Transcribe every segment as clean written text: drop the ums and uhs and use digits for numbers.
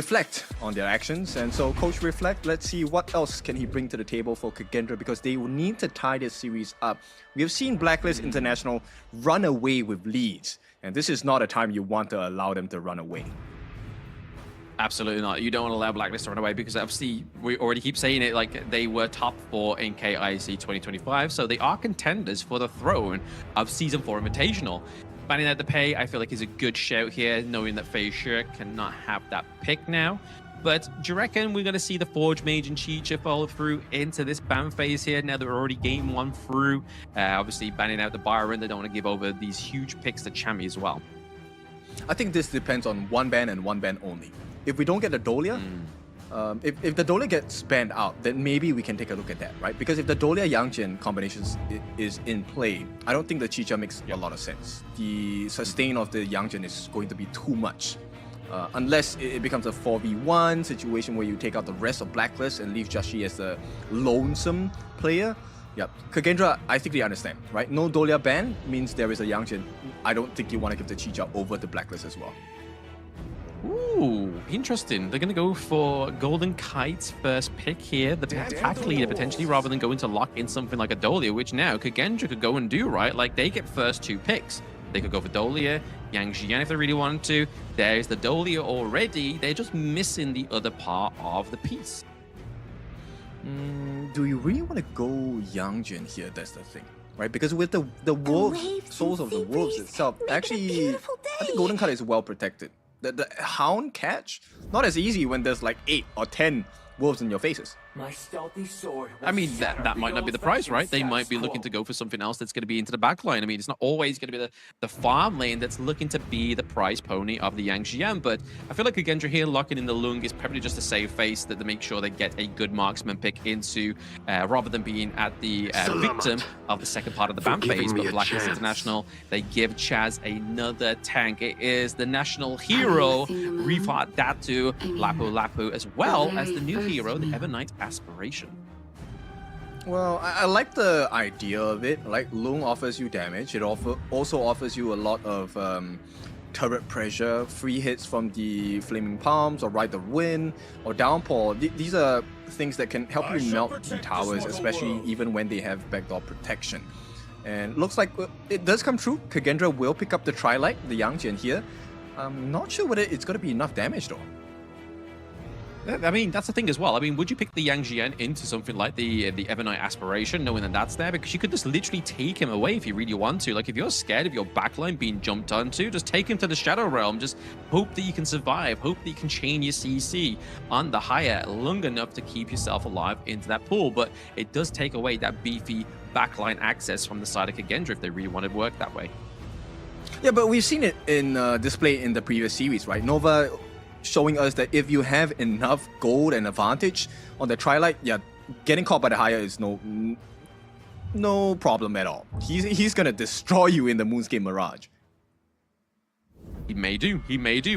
reflect on their actions. And so Coach Reflect, let's see what else can he bring to the table for KAGENDRA, because they will need to tie this series up. We have seen BLACKLIST International run away with leads, and this is not a time you want to allow them to run away. Absolutely not. You don't want to allow BLACKLIST to run away, because obviously we already keep saying it, like they were top 4 in KIC 2025, so they are contenders for the throne of Season 4 Invitational. Banning out the pay, I feel like, is a good shout here, knowing that Feisha cannot have that pick now. But do you reckon we're going to see the Forge Mage and Chicha follow through into this ban phase here now that we're already game 1 through? Obviously banning out the Byron, they don't want to give over these huge picks to Chami as well. I think this depends on one ban and one ban only. If we don't get the Dolia, if the Dolia gets banned out, then maybe we can take a look at that, right? Because if the Dolia Yangjin combinations is in play, I don't think the Chicha makes a lot of sense. The sustain of the Yangjin is going to be too much. Unless it becomes a 4v1 situation where you take out the rest of BLACKLIST and leave Jashi as a lonesome player. Yep, KAGENDRA, I think they understand, right? No Dolia ban means there is a Yangjin. I don't think you want to give the Chicha over to BLACKLIST as well. Ooh, interesting. They're going to go for Golden Kite's first pick here, the attack leader potentially, rather than going to lock in something like a Dolia, which now KAGENDRA could go and do, right? Like, they get first 2 picks. They could go for Dolia, Yang Jian if they really wanted to. There's the Dolia already. They're just missing the other part of the piece. Do you really want to go Yangjin here? That's the thing, right? Because with the wolves, souls of the wolves itself, actually, I think Golden Kite is well protected. The hound catch, not as easy when there's like 8 or 10 wolves in your faces. My stealthy sword. I mean, that might not be the price, right? They might be looking to go for something else that's going to be into the back line. I mean, it's not always going to be the farm lane that's looking to be the prize pony of the Yang Xian, but I feel like KAGENDRA here locking in the Lung is probably just a save face that to make sure they get a good marksman pick into, rather than being at the victim of the second part of the ban phase. But BLACKLIST International, they give Chaz another tank. It is the national hero, Rifat Datu, Lapu Lapu, as well as the new hero, the Evernight Aspiration. Well, I like the idea of it. Like, Lung offers you damage. It also offers you a lot of turret pressure, free hits from the Flaming Palms, or Ride the Wind, or Downpour. These are things that can help you melt the towers, especially even when they have backdoor protection. And looks like it does come true. KAGENDRA will pick up the Trilight, the Yangjin here. I'm not sure whether it's going to be enough damage though. I mean, that's the thing as well. I mean, would you pick the Yang Jian into something like the Evernight Aspiration, knowing that that's there? Because you could just literally take him away if you really want to. Like, if you're scared of your backline being jumped onto, just take him to the Shadow Realm. Just hope that you can survive. Hope that you can chain your CC on the higher long enough to keep yourself alive into that pool. But it does take away that beefy backline access from the side of KAGENDRA if they really want to work that way. Yeah, but we've seen it in display in the previous series, right? Nova showing us that if you have enough gold and advantage on the Trilight, yeah, getting caught by the Haya is no problem at all. He's gonna destroy you in the Moonscape Mirage. He may do,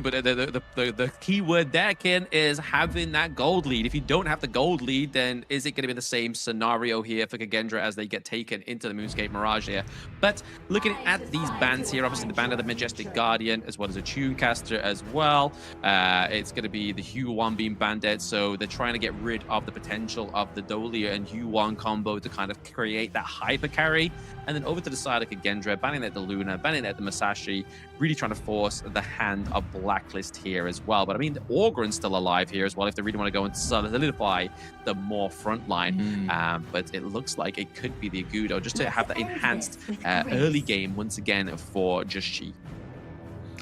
but the key word there, Ken, is having that gold lead. If you don't have the gold lead, then is it going to be the same scenario here for KAGENDRA as they get taken into the Moonscape Mirage here? But looking at these bans here, obviously the ban of the Majestic Guardian, as well as a Tunecaster as well. It's going to be the Huan being banded, so they're trying to get rid of the potential of the Dolia and Huan combo to kind of create that hyper carry. And then over to the side of KAGENDRA, banning out the Luna, banning out the Masashi, really trying to force the hand of BLACKLIST here as well. But I mean, the Orgren's still alive here as well if they really want to go and solidify the more front line. But it looks like it could be the Agudo, just to have that enhanced early game once again for Jashi.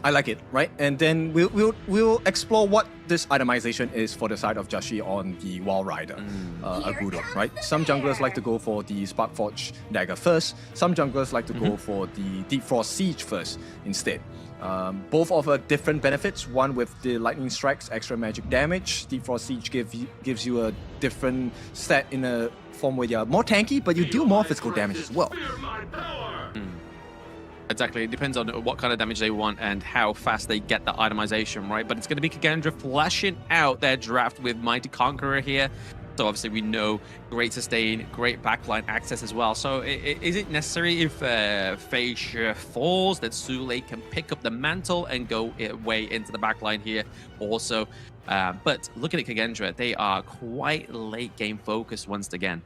I like it, right? And then we'll explore what this itemization is for the side of Jashi on the Wall Rider, Agudo, right? Some junglers like to go for the Sparkforge Dagger first. Some junglers like to go for the Deep Frost Siege first instead. Both offer different benefits. One with the Lightning Strikes, extra magic damage. Deep Frost Siege gives you a different stat in a form where you're more tanky, but you deal more physical damage as well. Exactly, it depends on what kind of damage they want and how fast they get the itemization, right? But it's going to be KAGENDRA flashing out their draft with Mighty Conqueror here. So obviously we know great sustain, great backline access as well. So is it necessary if Facia falls that Sule can pick up the mantle and go way into the backline here also? But looking at KAGENDRA, they are quite late game focused once again.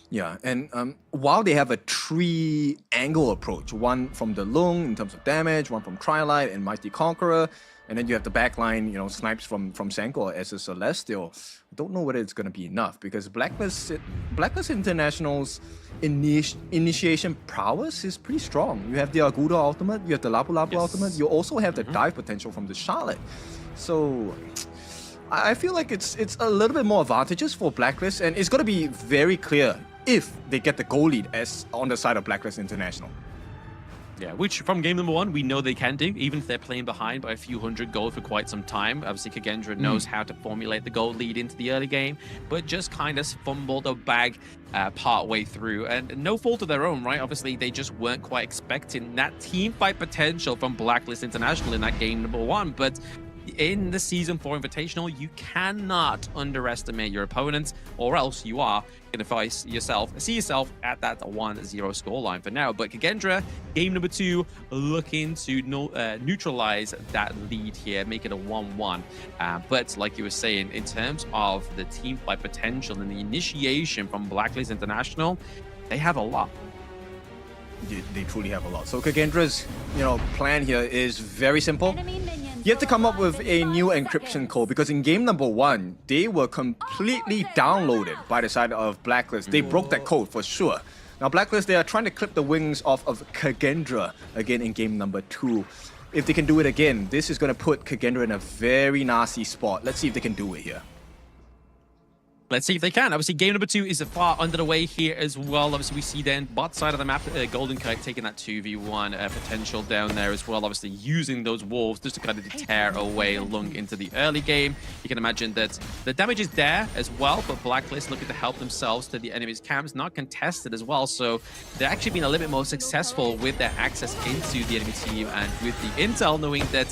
Yeah, and while they have a three-angle approach, one from the Lung in terms of damage, one from Trilite and Mighty Conqueror, and then you have the backline, you know, snipes from Sanko as a Celestial. I don't know whether it's going to be enough because Blacklist International's initiation prowess is pretty strong. You have the Aguda ultimate, you have the Lapu Lapu ultimate, you also have the dive potential from the Charlotte. So I feel like it's a little bit more advantageous for Blacklist, and it's going to be very clear if they get the goal lead as on the side of Blacklist International. Yeah, which from game number 1, we know they can do, even if they're playing behind by a few hundred gold for quite some time. Obviously, KAGENDRA knows how to formulate the gold lead into the early game, but just kind of fumbled a bag part way through. And no fault of their own, right? Obviously, they just weren't quite expecting that team fight potential from Blacklist International in that game number 1. But in the Season 4 Invitational, you cannot underestimate your opponents, or else you are going to see yourself at that 1-0 scoreline for now. But KAGENDRA, game number 2, looking to neutralize that lead here, make it a 1-1. But like you were saying, in terms of the team fight potential and the initiation from Blacklist International, they have a lot. They truly have a lot. So KAGENDRA's, plan here is very simple. You have to come up with a new encryption code because in game number 1, they were completely downloaded by the side of Blacklist. They broke that code for sure. Now Blacklist, they are trying to clip the wings off of KAGENDRA again in game number 2. If they can do it again, this is going to put KAGENDRA in a very nasty spot. Let's see if they can do it here. Let's see if they can. Obviously, game number 2 is far under the way here as well. Obviously, we see then bot side of the map, Golden Kite taking that 2v1 potential down there as well. Obviously, using those wolves just to kind of tear away Lung into the early game. You can imagine that the damage is there as well, but Blacklist looking to help themselves to the enemy's camps, not contested as well. So they're actually been a little bit more successful with their access into the enemy team and with the intel, knowing that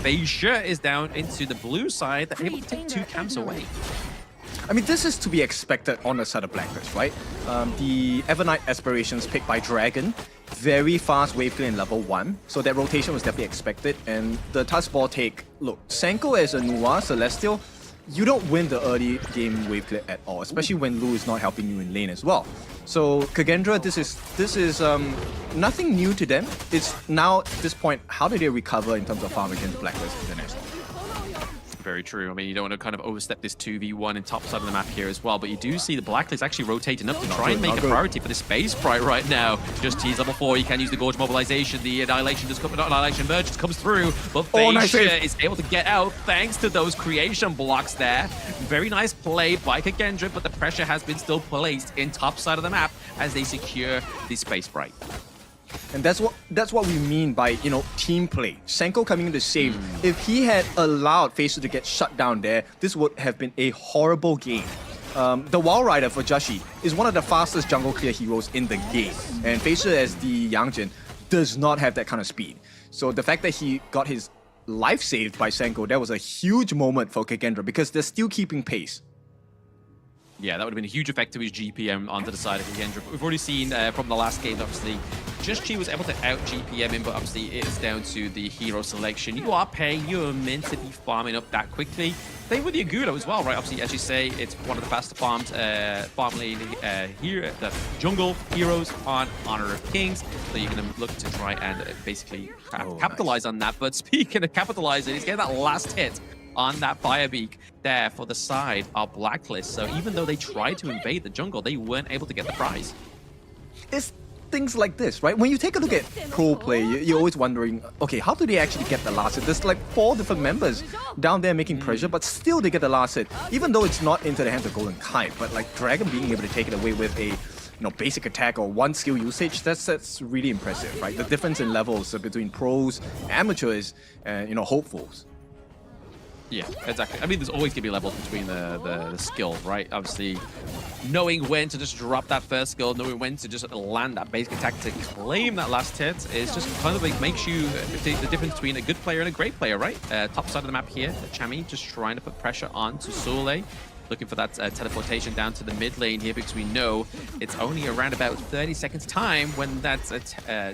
Facia is down into the blue side. They're able to take 2 camps away. I mean, this is to be expected on the side of Blacklist, right? The Evernight Aspirations picked by Dragon, very fast wave clear in level 1, so that rotation was definitely expected. And the touch ball take, look, Sanko as a Nuwa Celestial, you don't win the early game wave clear at all, especially when Lu is not helping you in lane as well. So KAGENDRA, this is nothing new to them. It's now at this point, how do they recover in terms of farm against Blacklist International? Very true. I mean, you don't want to kind of overstep this 2v1 in top side of the map here as well, but you do see the Blacklist actually rotating up to try and make a priority for the Space Sprite right now. Just tease level 4, you can use the Gorge Mobilization, the Annihilation just comes, not Annihilation, Merge just comes through, but Facia is able to get out thanks to those creation blocks there. Very nice play by KAGENDRA, but the pressure has been still placed in top side of the map as they secure the Space Sprite. And that's what we mean by, team play. Sanko coming in to save. If he had allowed Facia to get shut down there, this would have been a horrible game. The Wall Rider for Jashi is one of the fastest jungle clear heroes in the game. And Facia as the Yangjin does not have that kind of speed. So the fact that he got his life saved by Sanko, that was a huge moment for KAGENDRA because they're still keeping pace. Yeah, that would have been a huge effect to his GPM onto the side of KAGENDRA. But we've already seen from the last game, obviously, Just Chi was able to out GPM him, but obviously it's down to the hero selection. You are paying, you're meant to be farming up that quickly. Same with the Agudo as well, right? Obviously, as you say, it's one of the faster farmed farm lane here, the jungle heroes on Honor of Kings. So you're going to look to try and basically capitalize on that. But speaking of capitalizing, he's getting that last hit on that Firebeak there for the side of Blacklist. So even though they tried to invade the jungle, they weren't able to get the prize. It's things like this, right? When you take a look at pro play, you're always wondering, okay, how do they actually get the last hit? There's like 4 different members down there making pressure, but still they get the last hit, even though it's not into the hands of Golden Kite. But like Dragon being able to take it away with a basic attack or 1 skill usage, that's really impressive, right? The difference in levels between pros, amateurs, and hopefuls. Yeah, exactly. I mean, there's always going to be levels between the skill, right? Obviously, knowing when to just drop that first skill, knowing when to just land that basic attack to claim that last hit is just kind of like makes you the difference between a good player and a great player, right? Top side of the map here, Chami just trying to put pressure on to Sule. looking for that teleportation down to the mid lane here, because we know it's only around about 30 seconds time when that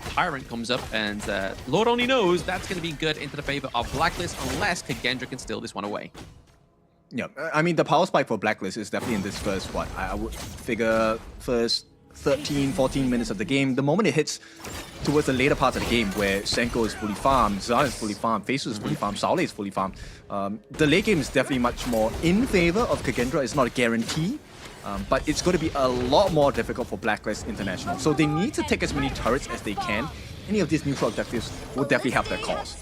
Tyrant comes up, and Lord only knows that's going to be good into the favor of Blacklist unless KAGENDRA can steal this one away. Yeah, I mean, the power spike for Blacklist is definitely in this first, what, I would figure first 13, 14 minutes of the game. The moment it hits towards the later parts of the game where Senko is fully farmed, Zan is fully farmed, Faceus is fully farmed, Saule is fully farmed, the late game is definitely much more in favor of KAGENDRA. It's not a guarantee, but it's going to be a lot more difficult for Blacklist International. So they need to take as many turrets as they can. Any of these neutral objectives will definitely help their cause.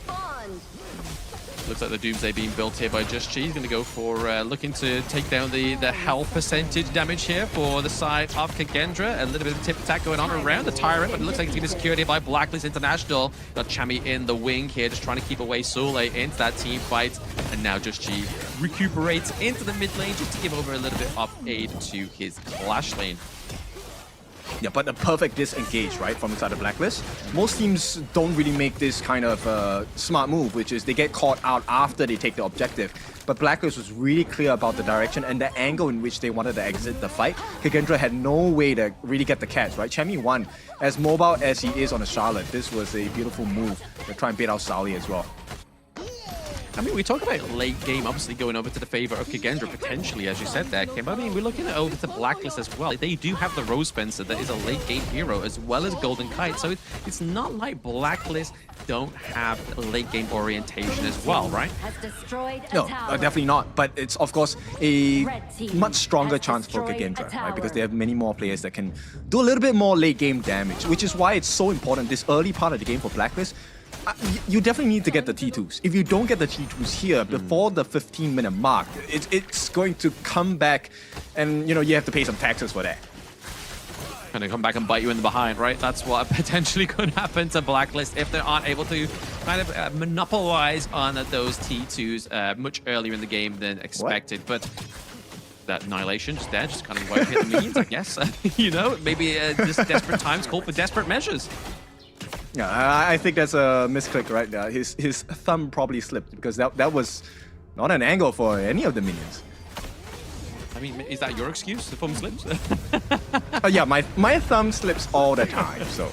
Looks like the Doomsday being built here by Just G. He's going to go for looking to take down the health percentage damage here for the side of KAGENDRA. A little bit of tip attack going on around the Tyrant, but it looks like it's going to be secured here by Blacklist International. Got Chami in the wing here, just trying to keep away Saule into that team fight. And now Just G recuperates into the mid lane just to give over a little bit of aid to his Clash lane. Yeah, but a perfect disengage, right, from inside the Blacklist. Most teams don't really make this kind of smart move, which is they get caught out after they take the objective. But Blacklist was really clear about the direction and the angle in which they wanted to exit the fight. KAGENDRA had no way to really get the catch, right? Chami won. As mobile as he is on a Charlotte, this was a beautiful move to try and bait out Saule as well. I mean, we talk about late game, obviously going over to the favor of KAGENDRA potentially, as you said there, Kim. I mean, we're looking over to Blacklist as well. They do have the Rose Spencer that is a late game hero, as well as Golden Kite. So it's not like Blacklist don't have a late game orientation as well, right? No, definitely not. But it's, of course, a much stronger chance for KAGENDRA, right? Because they have many more players that can do a little bit more late game damage, which is why it's so important this early part of the game for Blacklist. You definitely need to get the T2s. If you don't get the T2s here before the 15-minute mark, it's going to come back, and you have to pay some taxes for that. Going to come back and bite you in the behind, right? That's what potentially could happen to Blacklist if they aren't able to kind of monopolize on those T2s much earlier in the game than expected. What? But that Annihilation just there, just kind of wiping the minions, I guess. Maybe just desperate times call for desperate measures. Yeah, I think that's a misclick right there. His thumb probably slipped because that was not an angle for any of the minions. I mean, is that your excuse? The thumb slips? Yeah, my thumb slips all the time, so.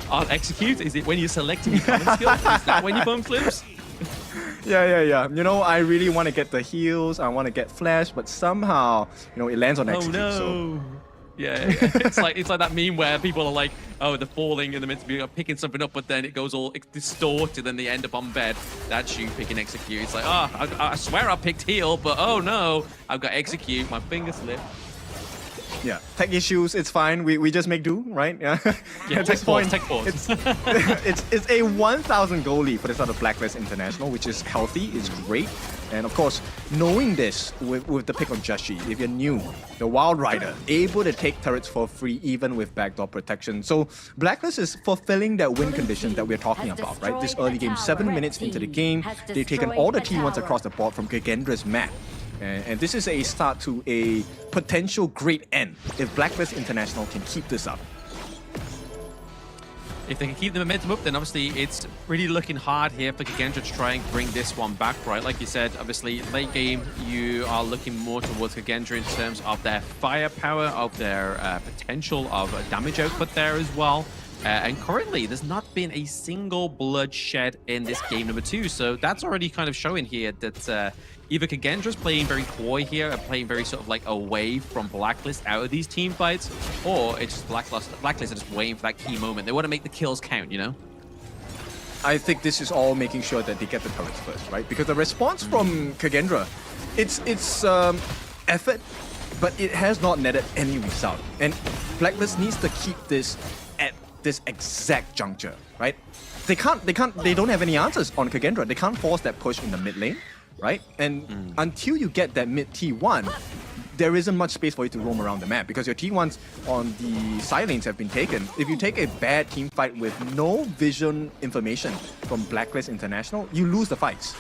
On execute? Is it when you're selecting your common skill? Is that when your thumb slips? Yeah. I really want to get the heals, I want to get flash, but somehow, it lands on execute. Oh no. So. Yeah, it's like that meme where people are like, oh, they're falling and they're meant to be picking something up, but then it goes all distorted and they end up on bed. That's you picking execute. It's like, oh, I swear I picked heal, but oh no, I've got execute, my finger slipped. Yeah, tech issues, it's fine. We just make do, right? Yeah. Yeah, at this point, tech pause. It's a 1,000 goal lead for this other Blacklist International, which is healthy, it's great. And of course, knowing this with the pick on Just G, if you're new, the Wild Rider, able to take turrets for free even with backdoor protection. So Blacklist is fulfilling that win condition that we're talking about, right? This early game, 7 minutes into the game, they've taken all the T1s across the board from KAGENDRA's map. And this is a start to a potential great end if Blacklist International can keep this up. If they can keep the momentum up, then obviously it's really looking hard here for KAGENDRA to try and bring this one back, right? Like you said, obviously late game, you are looking more towards KAGENDRA in terms of their firepower, of their potential of damage output there as well. And currently, there's not been a single bloodshed in this game number 2. So that's already kind of showing here that either KAGENDRA's playing very coy here and playing very sort of like away from Blacklist out of these team fights, or it's just Blacklist are just waiting for that key moment. They want to make the kills count, I think this is all making sure that they get the turrets first, right? Because the response from KAGENDRA, it's effort, but it has not netted any result. And Blacklist needs to keep this at this exact juncture, right? They don't have any answers on KAGENDRA. They can't force that push in the mid lane, right? And until you get that mid T1, there isn't much space for you to roam around the map because your T1s on the side lanes have been taken. If you take a bad team fight with no vision information from Blacklist International, you lose the fights.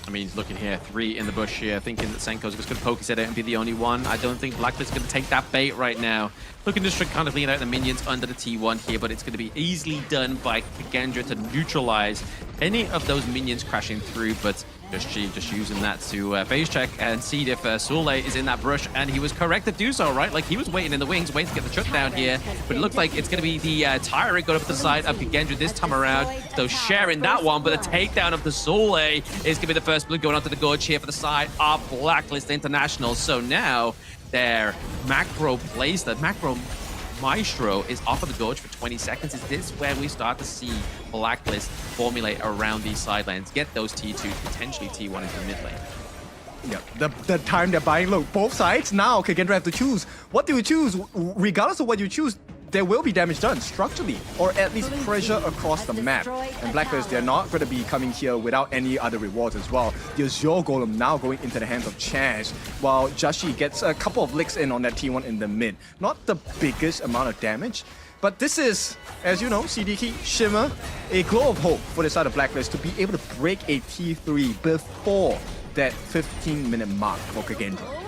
I mean, looking here, 3 in the bush here, thinking that Senko's just going to poke his head out and be the only one. I don't think Blacklist's going to take that bait right now. Looking to kind of lean out the minions under the T1 here, but it's going to be easily done by KAGENDRA to neutralize any of those minions crashing through. But Just using that to phase check and see if Sule is in that brush, and he was correct to do so, right? Like, he was waiting in the wings, waiting to get the shutdown here, but it looks like it's going to be the Tyrant going up the side of KAGENDRA this time around, so sharing that one, but the takedown of the Sule is going to be the first blood going onto the gorge here for the side of Blacklist International. So now their macro plays, the macro Maestro is off of the gorge for 20 seconds. Is this where we start to see Blacklist formulate around these sidelines, get those T2s, potentially T1 into the mid lane? Yeah, the time they're buying, look, both sides, now KAGENDRA have to choose. What do you choose? Regardless of what you choose, there will be damage done structurally, or at least pressure across the map. And Blacklist, they're not going to be coming here without any other rewards as well. The Azure Golem now going into the hands of Chaz, while Jashi gets a couple of licks in on that T1 in the mid. Not the biggest amount of damage, but this is, as you know, CDK, Shimmer, a glow of hope for the side of Blacklist to be able to break a T3 before that 15-minute mark for KAGENDRA.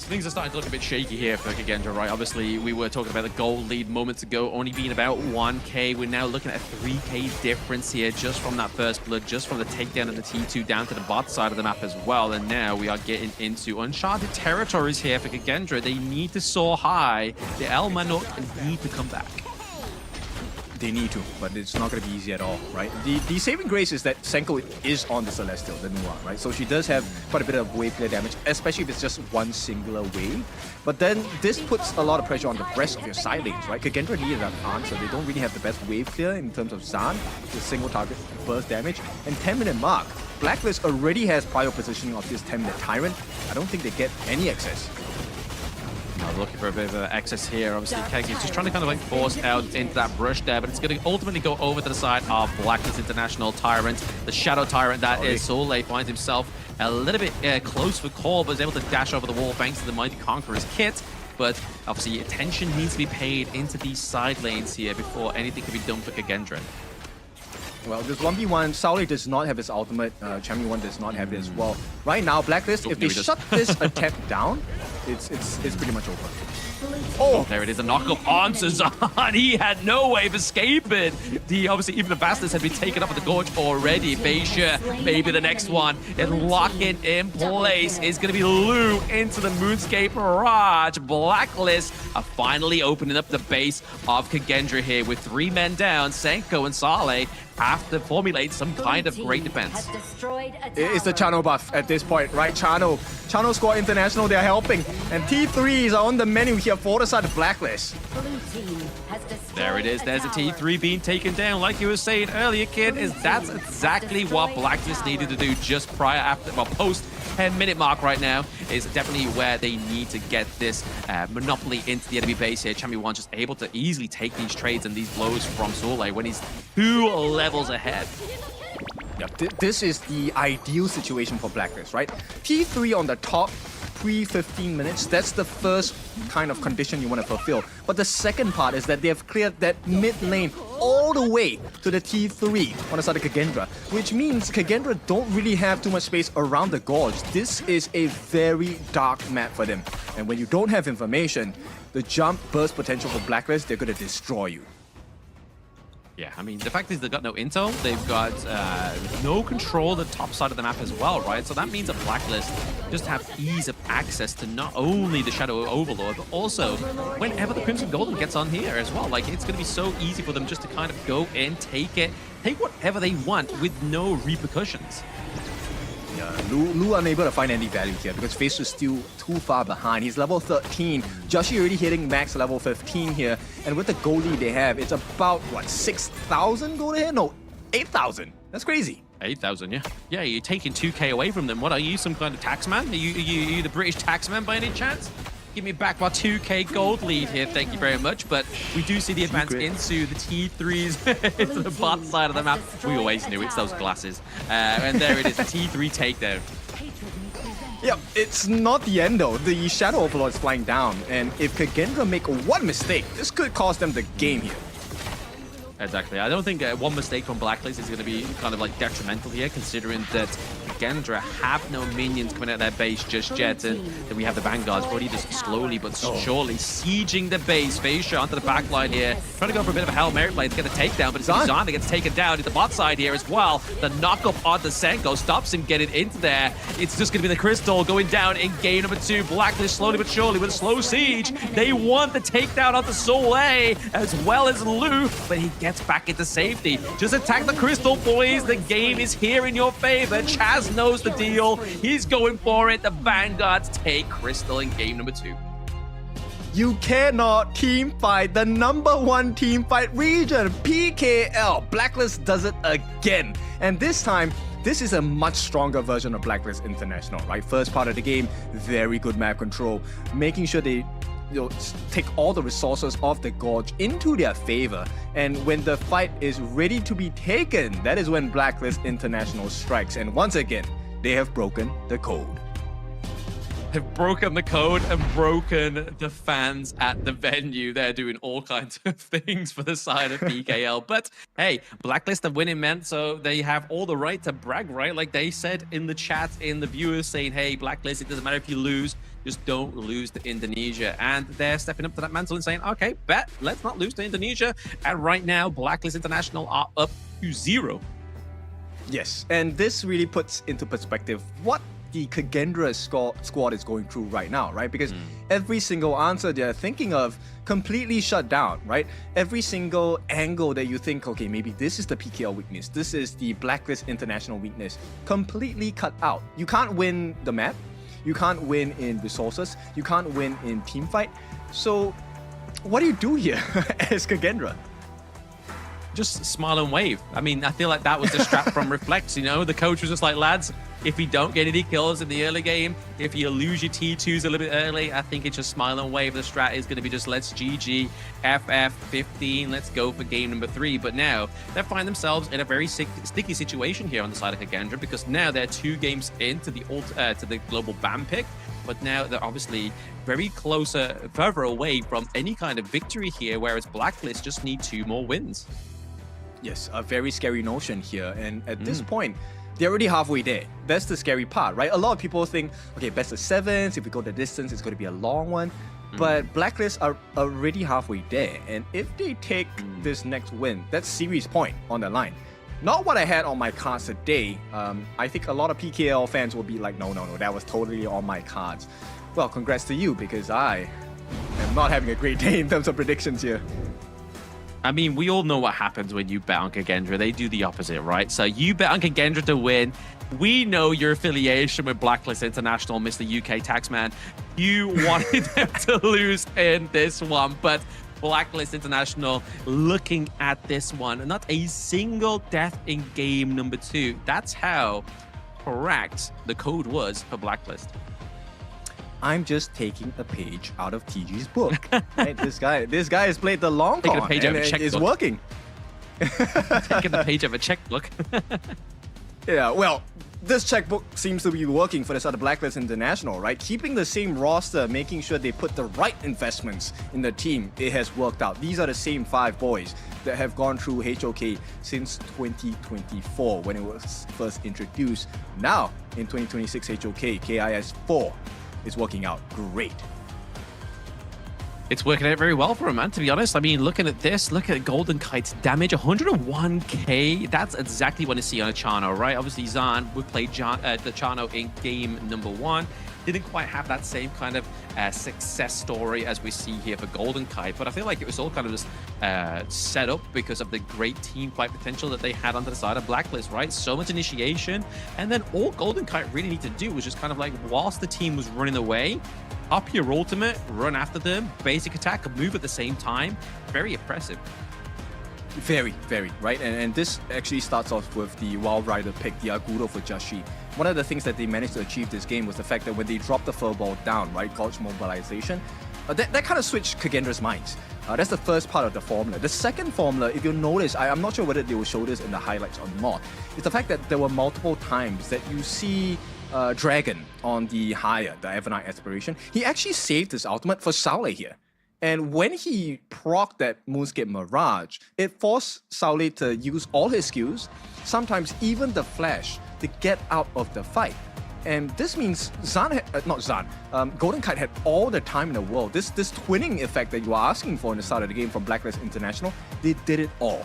Things are starting to look a bit shaky here for KAGENDRA, right? Obviously, we were talking about the gold lead moments ago, only being about 1K. We're now looking at a 3K difference here just from that first blood, just from the takedown of the T2 down to the bot side of the map as well. And now we are getting into uncharted territories here for KAGENDRA. They need to soar high. The El Manok need to come back. They need to, but it's not going to be easy at all, right? The saving grace is that Senko is on the Celestial, the new one, right? So she does have quite a bit of wave clear damage, especially if it's just one singular wave. But then this puts a lot of pressure on the rest of your side lanes, right? KAGENDRA needed that answer. They don't really have the best wave clear in terms of Zan, the single target burst damage, and 10-minute mark. Blacklist already has prior positioning of this 10-minute Tyrant. I don't think they get any access. Looking for a bit of access here. Obviously, Keg is just trying to kind of like force out into that brush there, but it's going to ultimately go over to the side of Blacklist International Tyrant. The Shadow Tyrant that is Sule finds himself a little bit close for call, but is able to dash over the wall thanks to the Mighty Conqueror's kit. But obviously, attention needs to be paid into these side lanes here before anything can be done for KAGENDRA. Well, this 1v1, Sauli does not have his ultimate, Champion does not have it as well. Right now, Blacklist, if they shut this attempt down, it's pretty much over. Oh, there it is, a knockup onto Zan. He had no way of escaping. Obviously, even the Bastards had been taken up at the gorge already. Beja, maybe the next one. And locking in place is going to be Lu into the Moonscape Mirage. Blacklist are finally opening up the base of KAGENDRA here with 3 men down. Senko and Saleh have to formulate some kind of great defense. It's the Chano buff at this point, right? Chano Squad International, they're helping. And T3s are on the menu here for the side of Blacklist. There it is. There's a T3 being taken down. Like you were saying earlier, kid, that's exactly what Blacklist needed to do just prior, after, well, post 10-minute mark right now is definitely where they need to get this monopoly into the enemy base here. Champion 1 just able to easily take these trades and these blows from Sule when he's 2 levels ahead. Yep, this is the ideal situation for Blacklist, right? T3 on the top, pre-15 minutes, that's the first kind of condition you want to fulfill. But the second part is that they have cleared that mid lane all the way to the T3 on the side of KAGENDRA, which means KAGENDRA don't really have too much space around the gorge. This is a very dark map for them. And when you don't have information, the jump burst potential for Blacklist, they're going to destroy you. Yeah, I mean, the fact is they've got no intel, they've got no control of the top side of the map as well, right? So that means that Blacklist just have ease of access to not only the Shadow Overlord, but also whenever the Crimson Golden gets on here as well. Like, it's going to be so easy for them just to kind of go in, take whatever they want with no repercussions. Yeah, Lu unable to find any value here because Face is still too far behind. He's level 13. Joshi already hitting max level 15 here. And with the gold lead they have, it's about, what, 6,000 gold ahead? No, 8,000. That's crazy. 8,000, yeah. Yeah, you're taking 2K away from them. What, are you some kind of taxman? Are you the British taxman by any chance? Give me back my 2K gold lead here, thank you very much. But we do see the advance into the T3s, into the bot side of the map. We always knew it's those glasses. And there it is, the T3 takedown. Yeah, it's not the end though. The Shadow Overlord is flying down. And if KAGENDRA make one mistake, this could cost them the game here. Exactly. I don't think one mistake from Blacklist is going to be kind of like detrimental here, considering that KAGENDRA have no minions coming out of their base just yet, and then we have the Vanguards already just slowly but surely sieging the base. Facia onto the back line here, trying to go for a bit of a Hail Mary play to get a takedown, but it's Zan that gets taken down. At the bot side here as well, the knock-up onto Senko stops him getting into there. It's just going to be the Crystal going down in game number 2. Blacklist slowly but surely with a slow siege. They want the takedown onto Soleil as well as Lu, but he gets back into safety. Just attack the Crystal, boys. The game is here in your favor. Chaz knows the deal. He's going for it. The Vanguards take Crystal in game number 2. You cannot team fight the #1 team fight region, PKL. Blacklist does it again. And this time, this is a much stronger version of Blacklist International, right? First part of the game, very good map control, making sure they take all the resources of the gorge into their favor. And when the fight is ready to be taken, that is when Blacklist International strikes. And once again, they have broken the code. Have broken the code and broken the fans at the venue. They're doing all kinds of things for the side of PKL. But hey, Blacklist are winning, man, so they have all the right to brag, right? Like they said in the chat, in the viewers saying, hey, Blacklist, it doesn't matter if you lose, just don't lose to Indonesia. And they're stepping up to that mantle and saying, okay, bet, let's not lose to Indonesia. And right now, Blacklist International are up to 0. Yes, and this really puts into perspective what the KAGENDRA squad is going through right now, right? Because every single answer they're thinking of completely shut down, right? Every single angle that you think, okay, maybe this is the PKL weakness, this is the Blacklist International weakness, completely cut out. You can't win the map, you can't win in resources, you can't win in team fight. So what do you do here as KAGENDRA? Just smile and wave. I mean, I feel like that was the strat from Reflex, you know? The coach was just like, lads, if you don't get any kills in the early game, if you lose your T2s a little bit early, I think it's just smile and wave. The strat is going to be just let's GG, FF15, let's go for game number 3. But now they find themselves in a very sticky situation here on the side of KAGENDRA, because now they're 2 games into the to the global ban pick. But now they're obviously very further away from any kind of victory here, whereas Blacklist just need 2 more wins. Yes, a very scary notion here. And at this point, they're already halfway there. That's the scary part, right? A lot of people think, okay, best of 7s, if we go the distance, it's going to be a long one. But Blacklist are already halfway there. And if they take this next win, that's series point on the line. Not what I had on my cards today. I think a lot of PKL fans will be like, no, that was totally on my cards. Well, congrats to you, because I am not having a great day in terms of predictions here. I mean, we all know what happens when you bet on KAGENDRA. They do the opposite, right? So you bet on KAGENDRA to win. We know your affiliation with Blacklist International, Mr. UK Taxman. You wanted them to lose in this one, but Blacklist International looking at this one. Not a single death in game number 2. That's how correct the code was for Blacklist. I'm just taking a page out of TG's book. Right? This guy has played the long con, and it's working. Taking the page of a checkbook. Yeah, well, this checkbook seems to be working for the side of Blacklist International, right? Keeping the same roster, making sure they put the right investments in the team, it has worked out. These are the same 5 boys that have gone through HOK since 2024 when it was first introduced. Now, in 2026 HOK, KIS 4 is working out great. It's working out very well for him, man, to be honest. I mean, looking at this, look at Golden Kite's damage, 101k. That's exactly what you see on a Chano, right? Obviously, Zan would play the Chano in game number 1. Didn't quite have that same kind of success story as we see here for Golden Kite, but I feel like it was all kind of just set up because of the great team fight potential that they had on the side of Blacklist, right? So much initiation, and then all Golden Kite really need to do was just kind of like, whilst the team was running away, up your ultimate, run after them, basic attack, move at the same time. Very impressive. Very, right? And this actually starts off with the Wild Rider pick, the Agudo for Jashi. One of the things that they managed to achieve this game was the fact that when they dropped the furball down, right, Gorge mobilization, that kind of switched KAGENDRA's minds. That's the first part of the formula. The second formula, if you notice, I'm not sure whether they will show this in the highlights or not, is the fact that there were multiple times that you see Dragon on the higher, the Evernight Aspiration. He actually saved his ultimate for Saule here. And when he procced that Moonscape Mirage, it forced Saule to use all his skills, sometimes even the flash, to get out of the fight. And this means Golden Kite had all the time in the world. This twinning effect that you are asking for in the start of the game from BLACKLIST International, they did it all.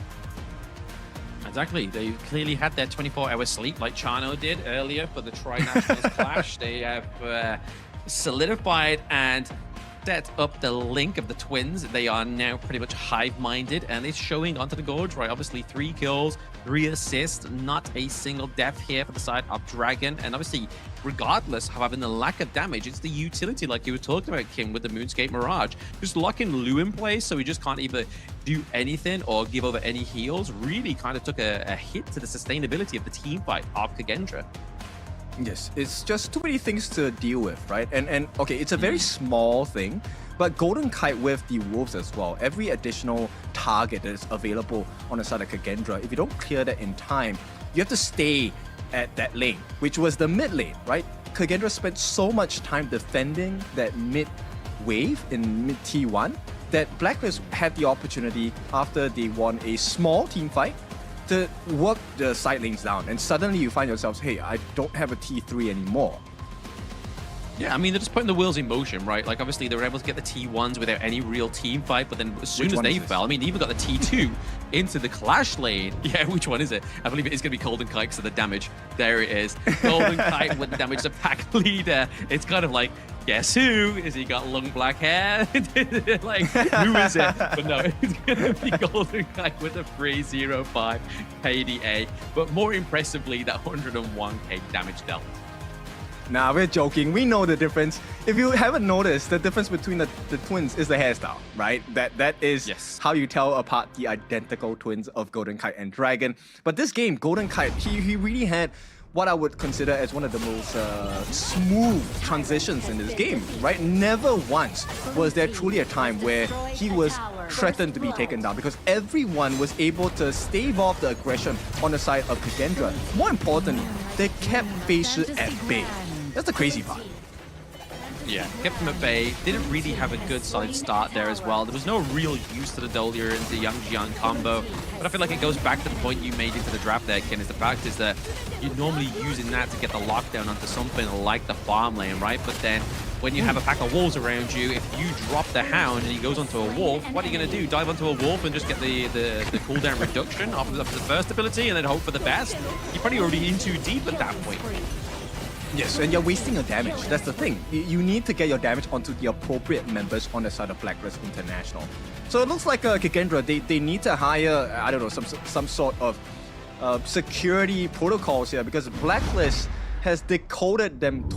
Exactly. They clearly had their 24-hour sleep like Chano did earlier for the Tri-Nationals clash. They have solidified and set up the link of the twins. They are now pretty much hive-minded, and it's showing onto the Gorge, right? Obviously, 3 kills, 3 assists, not a single death here for the side of Dragon. And obviously, regardless of having the lack of damage, it's the utility like you were talking about, Kim, with the Moonscape Mirage. Just locking Lu in place so he just can't either do anything or give over any heals. Really kind of took a hit to the sustainability of the team fight of KAGENDRA. Yes, it's just too many things to deal with, right? And okay, it's a very small thing, but Golden Kite with the Wolves as well, every additional target that is available on the side of KAGENDRA, if you don't clear that in time, you have to stay at that lane, which was the mid lane, right? KAGENDRA spent so much time defending that mid wave in mid T1 that BLACKLIST had the opportunity after they won a small team fight to work the side lanes down, and suddenly you find yourselves, hey, I don't have a T3 anymore. Yeah, I mean, they're just putting the wheels in motion, right? Like, obviously, they were able to get the T1s without any real team fight, but then as soon as they fell, I mean, they even got the T2 into the clash lane. Yeah, which one is it? I believe it is going to be Golden Kite because of the damage. There it is. Golden Kite with the damage, the pack leader. It's kind of like, guess who? Is he got long black hair? Like, who is it? But no, it's going to be Golden Kite with a 305 KDA. But more impressively, that 101k damage dealt. Nah, we're joking. We know the difference. If you haven't noticed, the difference between the twins is the hairstyle, right? That is how you tell apart the identical twins of Golden Kite and Dragon. But this game, Golden Kite, he really had what I would consider as one of the most smooth transitions in this game, right? Never once was there truly a time where he was threatened to be taken down, because everyone was able to stave off the aggression on the side of KAGENDRA. More importantly, they kept FaZe at bay. That's the crazy part. Yeah, kept him at bay. Didn't really have a good solid start there as well. There was no real use to the Dolia and the Young Jian combo. But I feel like it goes back to the point you made into the draft there, Ken, is the fact is that you're normally using that to get the lockdown onto something like the farm lane, right? But then when you have a pack of wolves around you, if you drop the Hound and he goes onto a wolf, what are you going to do? Dive onto a wolf and just get the cooldown reduction off of the first ability and then hope for the best? You're probably already in too deep at that point. Yes, and you're wasting your damage. That's the thing. You need to get your damage onto the appropriate members on the side of BLACKLIST International. So it looks like KAGENDRA, they need to hire, I don't know, some sort of security protocols here, because BLACKLIST has decoded them